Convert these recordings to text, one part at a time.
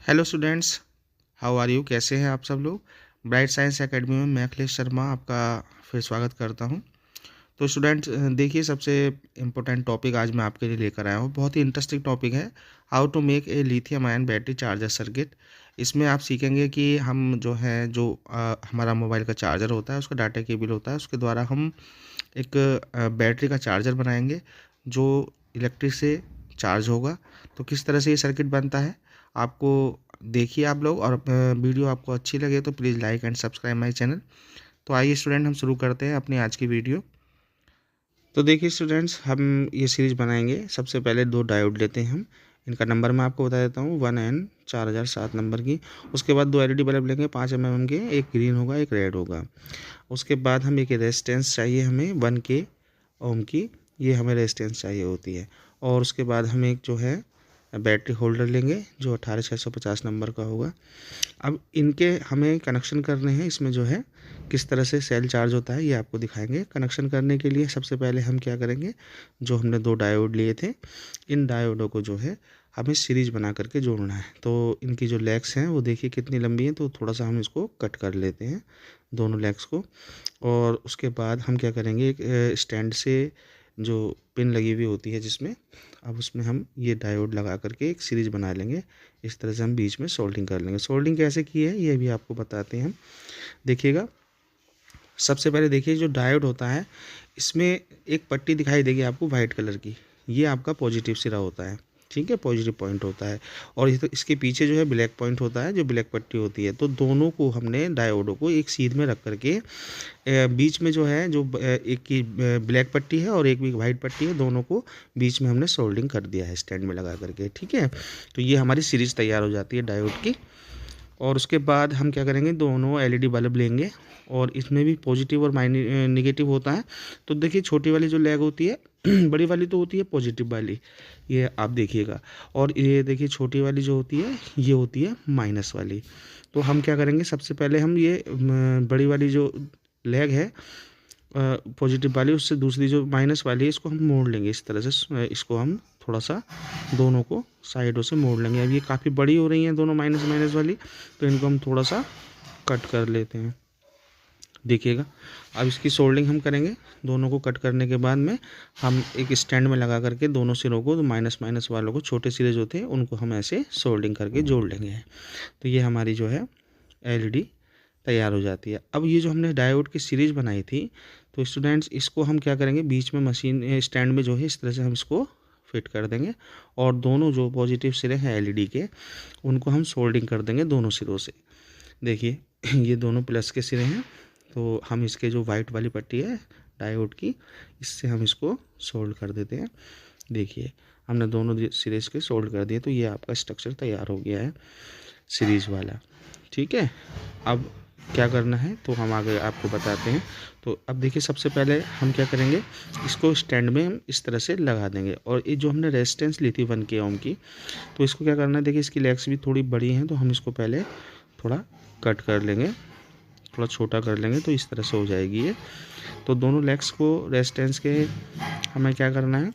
Hello students, how are you? कैसे हैं आप सब लोग? ब्राइट साइंस एकेडमी में मैं अखिलेश शर्मा आपका फिर स्वागत करता हूं। तो स्टूडेंट्स, देखिए, सबसे इम्पोर्टेंट टॉपिक आज मैं आपके लिए लेकर आया हूं। बहुत ही इंटरेस्टिंग टॉपिक है, how to make a lithium ion battery charger circuit. इसमें आप सीखेंगे कि हम जो है हमारा मोबाइल का चार्जर होता है, उसका डाटा केबल होता है, उसके द्वारा हम एक बैटरी का चार्जर बनाएंगे जो इलेक्ट्रिक से चार्ज होगा। तो किस तरह से ये सर्किट बनता है आपको देखिए आप लोग, और वीडियो आपको अच्छी लगे तो please like and subscribe my channel. तो आइए स्टूडेंट, हम शुरू करते हैं अपनी आज की वीडियो। तो देखिए स्टूडेंट्स, हम ये सीरीज़ बनाएंगे। सबसे पहले दो डायोड लेते हैं हम। इनका नंबर मैं आपको बता देता हूँ, 1N4007 नंबर की। उसके बाद दो एलईडी बल्ब लेंगे 5 mm के, एक ग्रीन होगा एक रेड होगा। उसके बाद हम एक रेजिस्टेंस चाहिए हमें 1K ओम की, ये हमें रेजिस्टेंस चाहिए होती है। और उसके बाद हम एक जो है बैटरी होल्डर लेंगे जो 18650 नंबर का होगा। अब इनके हमें कनेक्शन करने हैं। इसमें जो है किस तरह से सेल चार्ज होता है ये आपको दिखाएंगे। कनेक्शन करने के लिए सबसे पहले हम क्या करेंगे, जो हमने दो डायोड लिए थे, इन डायोडों को जो है हमें सीरीज बना करके जोड़ना है। तो इनकी जो लेग्स हैं वो देखिए कितनी लंबी है, तो थोड़ा सा हम इसको कट कर लेते हैं दोनों लेग्स को। और उसके बाद हम क्या करेंगे, एक स्टैंड से जो पिन लगी हुई होती है जिसमें, अब उसमें हम ये डायोड लगा करके एक सीरीज बना लेंगे। इस तरह से हम बीच में सोल्डिंग कर लेंगे। सोल्डिंग कैसे की है ये भी आपको बताते हैं हम, देखिएगा। सबसे पहले देखिए, जो डायोड होता है इसमें एक पट्टी दिखाई देगी आपको वाइट कलर की, ये आपका पॉजिटिव सिरा होता है, ठीक है, पॉजिटिव पॉइंट होता है। और इसके पीछे जो है ब्लैक पॉइंट होता है, जो ब्लैक पट्टी होती है। तो दोनों को हमने डायोडों को एक सीध में रख करके बीच में जो है एक की ब्लैक पट्टी है और एक भी वाइट पट्टी है, दोनों को बीच में हमने सोल्डिंग कर दिया है स्टैंड में लगा करके, ठीक है। तो ये हमारी सीरीज तैयार हो जाती है डायोड की। और उसके बाद हम क्या करेंगे, दोनों एलईडी बल्ब लेंगे और इसमें भी पॉजिटिव और नेगेटिव होता है। तो देखिए, छोटी वाली जो लैग होती है बड़ी वाली तो होती है पॉजिटिव वाली, ये आप देखिएगा। और ये देखिए, छोटी वाली जो होती है ये होती है माइनस वाली। तो हम क्या करेंगे, सबसे पहले हम ये बड़ी वाली जो लैग है पॉजिटिव वाली, उससे दूसरी जो माइनस वाली है इसको हम मोड़ लेंगे इस तरह से। इसको हम थोड़ा सा दोनों को साइडों से मोड़ लेंगे। अब ये काफ़ी बड़ी हो रही हैं दोनों माइनस माइनस वाली, तो इनको हम थोड़ा सा कट कर लेते हैं, देखिएगा। अब इसकी सोल्डिंग हम करेंगे। दोनों को कट करने के बाद में हम एक स्टैंड में लगा करके दोनों सिरों को, माइनस माइनस वालों को, छोटे सिरे जो थे उनको हम ऐसे सोल्डिंग करके जोड़ लेंगे। तो ये हमारी जो है एलईडी तैयार हो जाती है। अब ये जो हमने डायोड की सीरीज बनाई थी, तो स्टूडेंट्स इसको हम क्या करेंगे, बीच में मशीन स्टैंड में जो है इस तरह से हम इसको फिट कर देंगे। और दोनों जो पॉजिटिव सिरे हैं एलईडी के, उनको हम सोल्डिंग कर देंगे दोनों सिरों से। देखिए ये दोनों प्लस के सिरे हैं, तो हम इसके जो वाइट वाली पट्टी है डायोड की, इससे हम इसको सोल्ड कर देते हैं। देखिए हमने दोनों सिरे के सोल्ड कर दिए, तो ये आपका स्ट्रक्चर तैयार हो गया है सीरीज वाला, ठीक है। अब क्या करना है तो हम आगे आपको बताते हैं। तो अब देखिए, सबसे पहले हम क्या करेंगे, इसको स्टैंड में हम इस तरह से लगा देंगे। और ये जो हमने रेजिस्टेंस ली थी 1K ओम की, तो इसको क्या करना है, देखिए इसकी लेग्स भी थोड़ी बड़ी हैं, तो हम इसको पहले थोड़ा कट कर लेंगे, थोड़ा छोटा कर लेंगे, तो इस तरह से हो जाएगी ये। तो दोनों लेग्स को रेजिस्टेंस के हमें क्या करना है,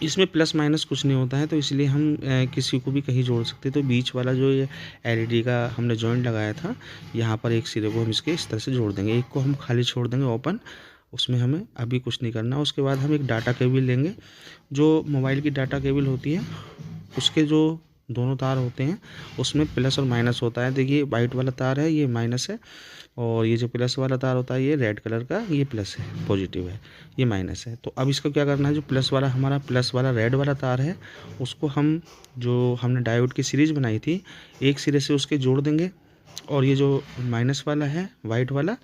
इसमें प्लस माइनस कुछ नहीं होता है, तो इसलिए हम किसी को भी कहीं जोड़ सकते हैं। तो बीच वाला जो ये एलईडी का हमने जॉइंट लगाया था, यहाँ पर एक सिरे को हम इसके इस तरह से जोड़ देंगे, एक को हम खाली छोड़ देंगे ओपन, उसमें हमें अभी कुछ नहीं करना। उसके बाद हम एक डाटा केबल लेंगे, जो मोबाइल की डाटा केबल होती है उसके जो दोनों तार होते हैं उसमें प्लस और माइनस होता है। देखिए वाइट वाला तार है ये माइनस है, और ये जो प्लस वाला तार होता है ये रेड कलर का, ये प्लस है, पॉजिटिव है, ये माइनस है। तो अब इसको क्या करना है, जो प्लस वाला हमारा प्लस वाला रेड वाला तार है उसको हम, जो हमने डायोड की सीरीज बनाई थी, एक सिरे से उसके जोड़ देंगे। और ये जो माइनस वाला है वाइट वाला,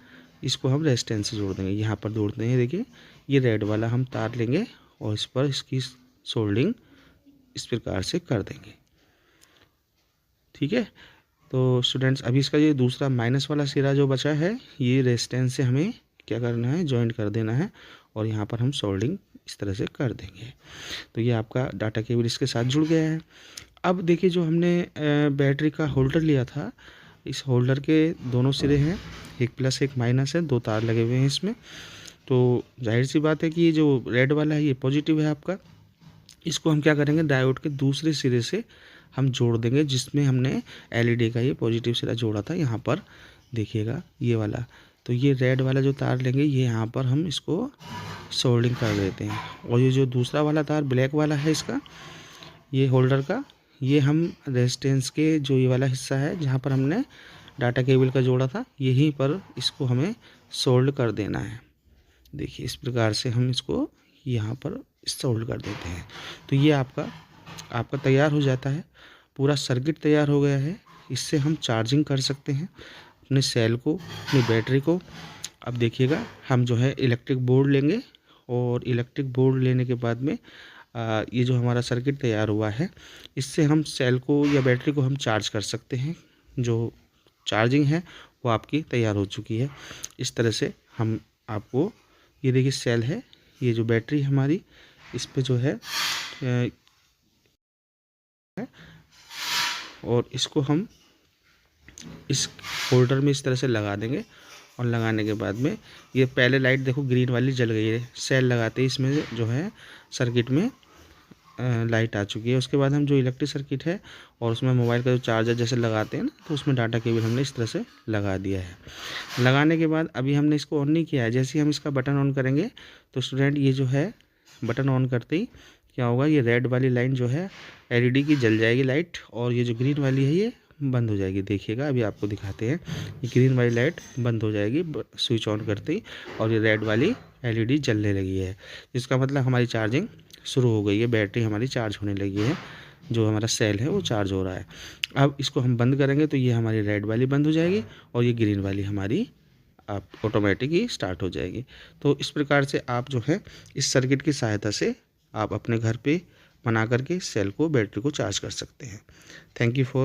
इसको हम रेजिस्टेंस से जोड़ देंगे, यहाँ पर जोड़ देंगे। देखिए ये रेड वाला हम तार लेंगे और इस पर इसकी सोल्डिंग इस प्रकार से कर देंगे, ठीक है। तो स्टूडेंट्स, अभी इसका ये दूसरा माइनस वाला सिरा जो बचा है, ये रेजिस्टेंस से हमें क्या करना है, जॉइंट कर देना है, और यहाँ पर हम सोल्डिंग इस तरह से कर देंगे। तो ये आपका डाटा केबल इसके साथ जुड़ गया है। अब देखिए, जो हमने बैटरी का होल्डर लिया था, इस होल्डर के दोनों सिरे हैं, एक प्लस एक माइनस है, दो तार लगे हुए हैं इसमें। तो जाहिर सी बात है कि ये जो रेड वाला है ये पॉजिटिव है आपका। इसको हम क्या करेंगे, डायोड के दूसरे सिरे से हम जोड़ देंगे, जिसमें हमने एलईडी का ये पॉजिटिव सिरा जोड़ा था। यहाँ पर देखिएगा ये वाला, तो ये रेड वाला जो तार लेंगे, ये यहाँ पर हम इसको सोल्डिंग कर देते हैं। और ये जो दूसरा वाला तार ब्लैक वाला है इसका, ये होल्डर का, ये हम रेजिस्टेंस के जो ये वाला हिस्सा है जहाँ पर हमने डाटा केबल का जोड़ा था, यहीं पर इसको हमें सोल्ड कर देना है। देखिए इस प्रकार से हम इसको यहाँ पर सोल्ड कर देते हैं। तो ये आपका तैयार हो जाता है, पूरा सर्किट तैयार हो गया है। इससे हम चार्जिंग कर सकते हैं अपने सेल को, अपनी बैटरी को। अब देखिएगा हम जो है इलेक्ट्रिक बोर्ड लेंगे, और इलेक्ट्रिक बोर्ड लेने के बाद में ये जो हमारा सर्किट तैयार हुआ है, इससे हम सेल को या बैटरी को हम चार्ज कर सकते हैं। जो चार्जिंग है वो आपकी तैयार हो चुकी है। इस तरह से हम आपको, ये देखिए सेल है, ये जो बैटरी हमारी, इस पे जो है और इसको हम इस होल्डर में इस तरह से लगा देंगे। और लगाने के बाद में ये पहले लाइट देखो ग्रीन वाली जल गई है, सेल लगाते ही इसमें जो है सर्किट में लाइट आ चुकी है। उसके बाद हम जो इलेक्ट्रिक सर्किट है और उसमें मोबाइल का जो चार्जर जैसे लगाते हैं ना, तो उसमें डाटा केबल हमने इस तरह से लगा दिया है। लगाने के बाद अभी हमने इसको ऑन नहीं किया है, जैसे ही हम इसका बटन ऑन करेंगे तो स्टूडेंट ये जो है बटन ऑन करते ही क्या होगा, ये रेड वाली लाइन जो है एलईडी की जल जाएगी लाइट, और ये जो ग्रीन वाली है ये बंद हो जाएगी। देखिएगा अभी आपको दिखाते हैं, ये ग्रीन वाली लाइट बंद हो जाएगी स्विच ऑन करते ही, और ये रेड वाली एलईडी जलने लगी है, जिसका मतलब हमारी चार्जिंग शुरू हो गई है, बैटरी हमारी चार्ज होने लगी है, जो हमारा सेल है वो चार्ज हो रहा है। अब इसको हम बंद करेंगे तो ये हमारी रेड वाली बंद हो जाएगी, और ये ग्रीन वाली हमारी आप ऑटोमेटिक ही स्टार्ट हो जाएगी। तो इस प्रकार से आप जो है इस सर्किट की सहायता से आप अपने घर पे बना करके सेल को, बैटरी को चार्ज कर सकते हैं। Thank you for